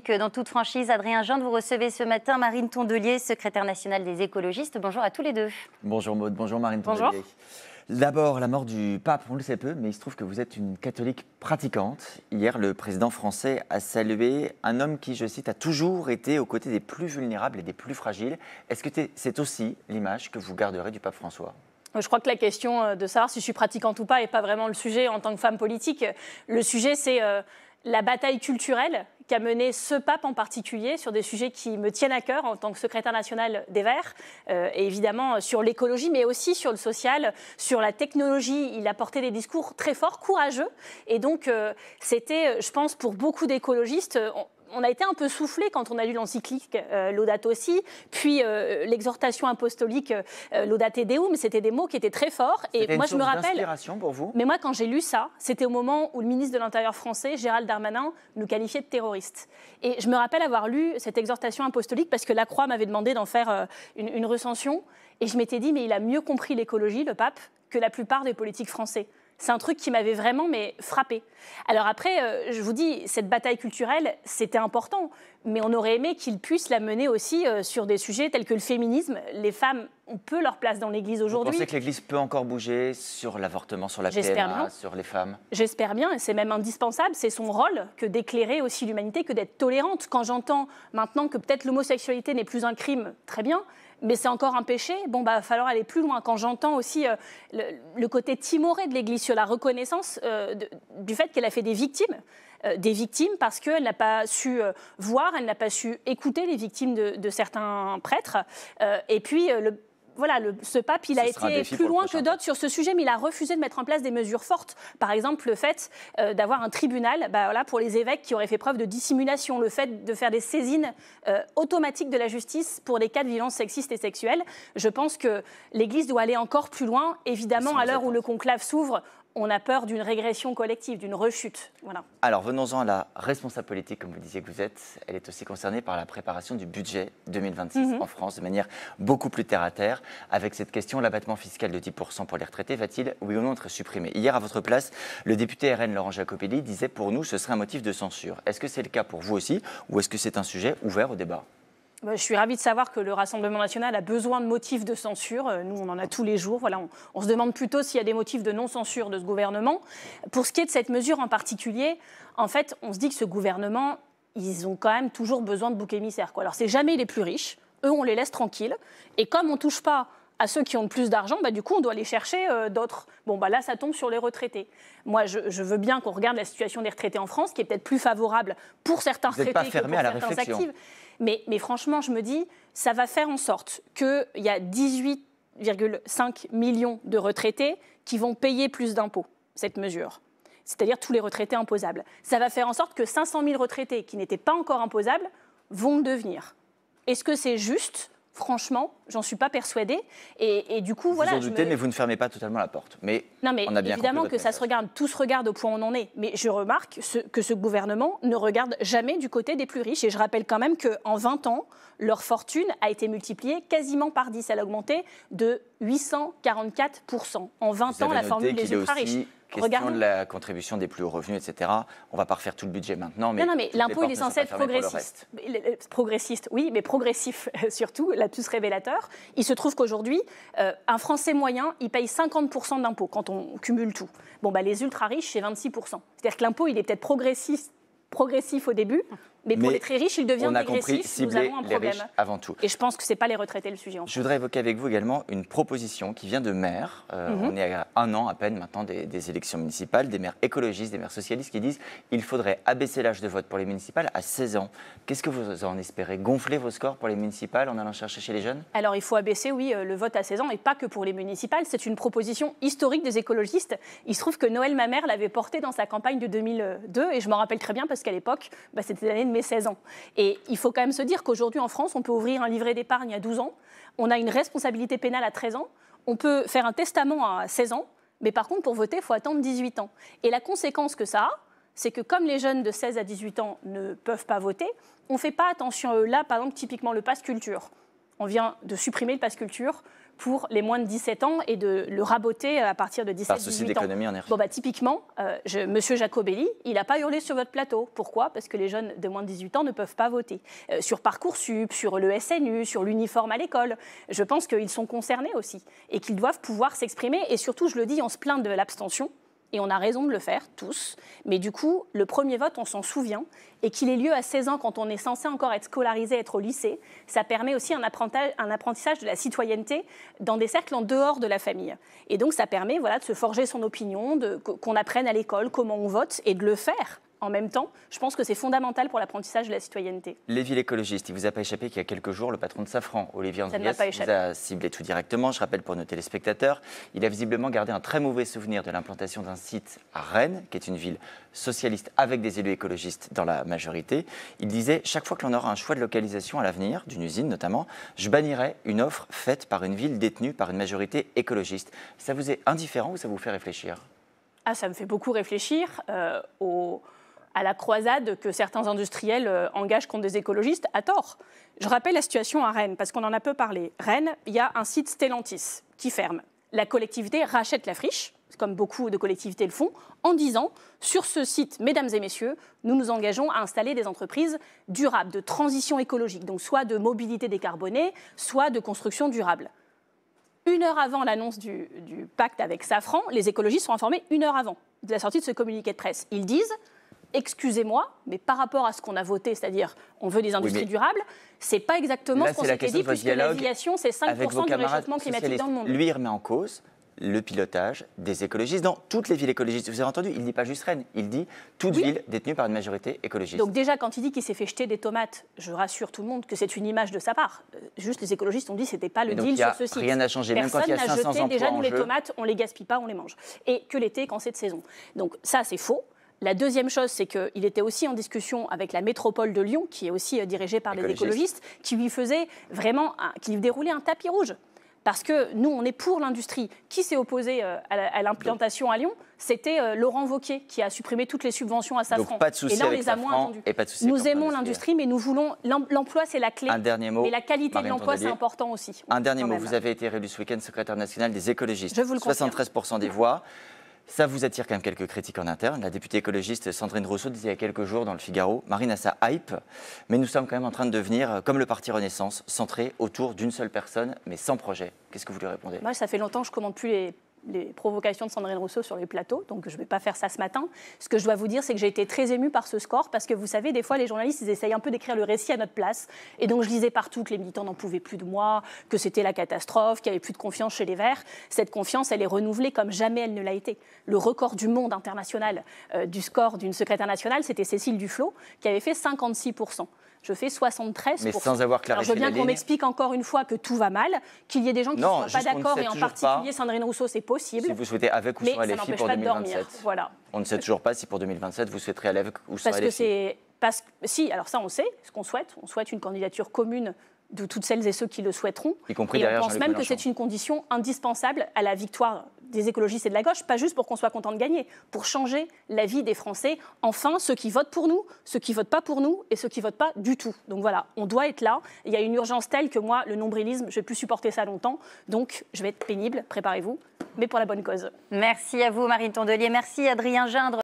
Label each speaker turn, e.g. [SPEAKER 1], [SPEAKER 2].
[SPEAKER 1] politique dans toute franchise. Adrien Gendre, vous recevez ce matin Marine Tondelier, secrétaire nationale des écologistes. Bonjour à tous les deux.
[SPEAKER 2] Bonjour Maud, bonjour Marine Tondelier. D'abord, la mort du pape, on le sait peu, mais il se trouve que vous êtes une catholique pratiquante. Hier, le président français a salué un homme qui, je cite, a toujours été aux côtés des plus vulnérables et des plus fragiles. Est-ce que c'est aussi l'image que vous garderez du pape François ?
[SPEAKER 3] Je crois que la question de savoir si je suis pratiquante ou pas n'est pas vraiment le sujet en tant que femme politique. Le sujet, c'est la bataille culturelle qu'a menée ce pape en particulier sur des sujets qui me tiennent à cœur en tant que secrétaire nationale des Verts, et évidemment sur l'écologie, mais aussi sur le social, sur la technologie. Il a porté des discours très forts, courageux, et donc c'était, je pense, pour beaucoup d'écologistes, on a été un peu soufflé quand on a lu l'encyclique Laudato Si, puis l'exhortation apostolique Laudate Deum. C'était des mots qui étaient très forts.
[SPEAKER 2] Et moi, je me rappelle. Inspiration pour vous ?
[SPEAKER 3] Mais moi, quand j'ai lu ça, c'était au moment où le ministre de l'Intérieur français, Gérald Darmanin, nous qualifiait de terroristes. Et je me rappelle avoir lu cette exhortation apostolique parce que la Croix m'avait demandé d'en faire une recension. Et je m'étais dit, mais il a mieux compris l'écologie, le pape, que la plupart des politiques français. C'est un truc qui m'avait vraiment frappée. Alors après, je vous dis, cette bataille culturelle, c'était important, mais on aurait aimé qu'il puisse la mener aussi sur des sujets tels que le féminisme. Les femmes ont peu leur place dans l'Église aujourd'hui.
[SPEAKER 2] Vous pensez que l'Église peut encore bouger sur l'avortement, sur la PMA, sur les femmes ?
[SPEAKER 3] J'espère bien, et c'est même indispensable. C'est son rôle que d'éclairer aussi l'humanité, que d'être tolérante. Quand j'entends maintenant que peut-être l'homosexualité n'est plus un crime, très bien, mais c'est encore un péché, il va falloir aller plus loin. Quand j'entends aussi le côté timoré de l'Église sur la reconnaissance du fait qu'elle a fait des victimes parce qu'elle n'a pas su voir, elle n'a pas su écouter les victimes de certains prêtres. Et puis, ce pape, il a été plus loin que d'autres sur ce sujet, mais il a refusé de mettre en place des mesures fortes. Par exemple, le fait d'avoir un tribunal pour les évêques qui auraient fait preuve de dissimulation, le fait de faire des saisines automatiques de la justice pour des cas de violences sexistes et sexuelles. Je pense que l'Église doit aller encore plus loin. Évidemment, à l'heure où le conclave s'ouvre, on a peur d'une régression collective, d'une rechute. Voilà.
[SPEAKER 2] Alors, venons-en à la responsable politique, comme vous disiez que vous êtes. Elle est aussi concernée par la préparation du budget 2026 en France, de manière beaucoup plus terre-à-terre. Avec cette question, l'abattement fiscal de 10% pour les retraités va-t-il, oui ou non, être supprimé ? Hier, à votre place, le député RN Laurent Jacopelli disait « Pour nous, ce serait un motif de censure ». Est-ce que c'est le cas pour vous aussi, ou est-ce que c'est un sujet ouvert au débat ?
[SPEAKER 3] Je suis ravie de savoir que le Rassemblement national a besoin de motifs de censure. Nous, on en a tous les jours. Voilà, on se demande plutôt s'il y a des motifs de non-censure de ce gouvernement. Pour ce qui est de cette mesure en particulier, en fait, on se dit que ce gouvernement, ils ont quand même toujours besoin de boucs émissaires, quoi. Alors, c'est jamais les plus riches. Eux, on les laisse tranquilles. Et comme on ne touche pas à ceux qui ont le plus d'argent, du coup, on doit aller chercher d'autres. Là, ça tombe sur les retraités. Moi, je veux bien qu'on regarde la situation des retraités en France, qui est peut-être plus favorable pour certains retraités que pour certains actifs. Mais franchement, je me dis, ça va faire en sorte qu'il y a 18,5 millions de retraités qui vont payer plus d'impôts, cette mesure. C'est-à-dire tous les retraités imposables. Ça va faire en sorte que 500 000 retraités qui n'étaient pas encore imposables vont le devenir. Est-ce que c'est juste ? Franchement, j'en suis pas persuadée. Et du coup,
[SPEAKER 2] vous en doutez, mais vous ne fermez pas totalement la porte. Mais on a bien
[SPEAKER 3] évidemment que ça se regarde, tout se regarde au point où on en est. Mais je remarque que ce gouvernement ne regarde jamais du côté des plus riches. Et je rappelle quand même qu'en 20 ans, leur fortune a été multipliée quasiment par 10. Elle a augmenté de 844%. En 20 ans, la formule des ultra-riches.
[SPEAKER 2] Question de la contribution des plus hauts revenus, etc. On ne va pas refaire tout le budget maintenant. Mais
[SPEAKER 3] non, mais l'impôt, il est censé être progressiste. Progressiste, oui, mais progressif surtout, là, tout révélateur. Il se trouve qu'aujourd'hui, un Français moyen, il paye 50% d'impôts quand on cumule tout. Les ultra-riches, c'est 26%. C'est-à-dire que l'impôt, il est peut-être progressif au début, mais pour les très riches, il devient dégressif. Nous avons un problème.
[SPEAKER 2] Avant tout.
[SPEAKER 3] Et je pense que ce n'est pas les retraités le sujet.
[SPEAKER 2] Je voudrais évoquer avec vous également une proposition qui vient de maires. On est à 1 an à peine maintenant des élections municipales, des maires écologistes, des maires socialistes qui disent qu'il faudrait abaisser l'âge de vote pour les municipales à 16 ans. Qu'est-ce que vous en espérez ? Gonfler vos scores pour les municipales en allant chercher chez les jeunes ? Alors,
[SPEAKER 3] il faut abaisser, oui, le vote à 16 ans, et pas que pour les municipales. C'est une proposition historique des écologistes. Il se trouve que Noël Mamère l'avait portée dans sa campagne de 2002, et je m'en rappelle très bien parce qu'à l'époque, c'était l'année de mes 16 ans. Et il faut quand même se dire qu'aujourd'hui, en France, on peut ouvrir un livret d'épargne à 12 ans, on a une responsabilité pénale à 13 ans, on peut faire un testament à 16 ans, mais par contre, pour voter, il faut attendre 18 ans. Et la conséquence que ça a, c'est que comme les jeunes de 16 à 18 ans ne peuvent pas voter, on ne fait pas attention à eux. Là, par exemple, typiquement le pass culture. On vient de supprimer le pass culture pour les moins de 17 ans et de le raboter à partir de 17-18 ans.
[SPEAKER 2] Par souci d'économie en énergie.
[SPEAKER 3] Bon, typiquement, Monsieur Jacobelli, il n'a pas hurlé sur votre plateau. Pourquoi? Parce que les jeunes de moins de 18 ans ne peuvent pas voter. Sur Parcoursup, sur le SNU, sur l'uniforme à l'école, je pense qu'ils sont concernés aussi et qu'ils doivent pouvoir s'exprimer. Et surtout, je le dis, on se plaint de l'abstention. Et on a raison de le faire, tous. Mais du coup, le premier vote, on s'en souvient. Et qu'il ait lieu à 16 ans, quand on est censé encore être scolarisé, être au lycée, ça permet aussi un apprentissage de la citoyenneté dans des cercles en dehors de la famille. Et donc, ça permet de se forger son opinion, qu'on apprenne à l'école comment on vote et de le faire. En même temps, je pense que c'est fondamental pour l'apprentissage de la citoyenneté.
[SPEAKER 2] Les villes écologistes, il ne vous a pas échappé qu'il y a quelques jours, le patron de Safran, Olivier Andriès, vous a ciblé tout directement. Je rappelle pour nos téléspectateurs, il a visiblement gardé un très mauvais souvenir de l'implantation d'un site à Rennes, qui est une ville socialiste avec des élus écologistes dans la majorité. Il disait, chaque fois que l'on aura un choix de localisation à l'avenir, d'une usine notamment, je bannirai une offre faite par une ville détenue par une majorité écologiste. Ça vous est indifférent ou ça vous fait réfléchir?
[SPEAKER 3] Ça me fait beaucoup réfléchir à la croisade que certains industriels engagent contre des écologistes, à tort. Je rappelle la situation à Rennes, parce qu'on en a peu parlé. Rennes, il y a un site Stellantis qui ferme. La collectivité rachète la friche, comme beaucoup de collectivités le font, en disant, sur ce site, mesdames et messieurs, nous nous engageons à installer des entreprises durables, de transition écologique, donc soit de mobilité décarbonée, soit de construction durable. 1 heure avant l'annonce du pacte avec Safran, les écologistes sont informés 1 heure avant de la sortie de ce communiqué de presse. Ils disent... Excusez-moi, mais par rapport à ce qu'on a voté, c'est-à-dire on veut des industries durables, c'est pas exactement ce qu'on s'était dit, puisque l'aviation, c'est 5% du réchauffement climatique dans le monde.
[SPEAKER 2] Lui, il remet en cause le pilotage des écologistes dans toutes les villes écologistes. Vous avez entendu, il ne dit pas juste Rennes, il dit toute ville détenue par une majorité écologiste.
[SPEAKER 3] Donc déjà, quand il dit qu'il s'est fait jeter des tomates, je rassure tout le monde que c'est une image de sa part. Juste les écologistes ont dit que ce n'était pas le deal sur ce site.
[SPEAKER 2] Rien n'a changé, même quand il y a 500 emplois en jeu.
[SPEAKER 3] Déjà, nous, les tomates, on ne les gaspille pas, on les mange. Et que l'été, quand c'est de saison. Donc ça, c'est faux. La deuxième chose, c'est qu'il était aussi en discussion avec la métropole de Lyon, qui est aussi dirigée par les écologistes, qui lui faisait vraiment, qui lui déroulait un tapis rouge. Parce que nous, on est pour l'industrie. Qui s'est opposé à l'implantation à Lyon? C'était Laurent Wauquiez, qui a supprimé toutes les subventions à Safran.
[SPEAKER 2] Donc pas de souci
[SPEAKER 3] et là, on
[SPEAKER 2] avec
[SPEAKER 3] les a moins entendus. Nous aimons l'industrie, mais nous voulons... L'emploi, c'est la clé.
[SPEAKER 2] Un dernier mot.
[SPEAKER 3] Et la qualité de l'emploi, c'est important aussi.
[SPEAKER 2] Un dernier mot. Vous avez été réélu ce week-end secrétaire national des écologistes.
[SPEAKER 3] Je vous le confirme.
[SPEAKER 2] 73% des voix. Ça vous attire quand même quelques critiques en interne. La députée écologiste Sandrine Rousseau disait il y a quelques jours dans le Figaro, Marine a sa hype, mais nous sommes quand même en train de devenir, comme le parti Renaissance, centré autour d'une seule personne, mais sans projet. Qu'est-ce que vous lui répondez?
[SPEAKER 3] Moi, ça fait longtemps que je ne commande plus les provocations de Sandrine Rousseau sur les plateaux, donc je ne vais pas faire ça ce matin. Ce que je dois vous dire, c'est que j'ai été très émue par ce score, parce que vous savez, des fois, les journalistes, ils essayent un peu d'écrire le récit à notre place, et donc je lisais partout que les militants n'en pouvaient plus de moi, que c'était la catastrophe, qu'il n'y avait plus de confiance chez les Verts. Cette confiance, elle est renouvelée comme jamais elle ne l'a été. Le record du monde international du score d'une secrétaire nationale, c'était Cécile Duflot, qui avait fait 56%. Je fais 73%.
[SPEAKER 2] Mais sans avoir clarifié.
[SPEAKER 3] Alors, je veux bien qu'on m'explique encore une fois que tout va mal, qu'il y ait des gens qui ne sont pas d'accord, et en particulier Sandrine Rousseau, c'est possible.
[SPEAKER 2] Si vous souhaitez avec ou sans LFI pour 2027.
[SPEAKER 3] Voilà.
[SPEAKER 2] On ne sait toujours pas si pour 2027 vous souhaiterez aller avec ou sans LFI.
[SPEAKER 3] Si, alors ça on sait, ce qu'on souhaite. On souhaite une candidature commune de toutes celles et ceux qui le souhaiteront.
[SPEAKER 2] Y compris
[SPEAKER 3] et
[SPEAKER 2] derrière
[SPEAKER 3] on pense même que c'est une condition indispensable à la victoire des écologistes et de la gauche, pas juste pour qu'on soit content de gagner, pour changer la vie des Français. Enfin, ceux qui votent pour nous, ceux qui votent pas pour nous et ceux qui votent pas du tout. Donc voilà, on doit être là. Il y a une urgence telle que moi, le nombrilisme, je vais plus supporter ça longtemps. Donc je vais être pénible, préparez-vous, mais pour la bonne cause.
[SPEAKER 1] Merci à vous, Marine Tondelier. Merci, Adrien Gindre.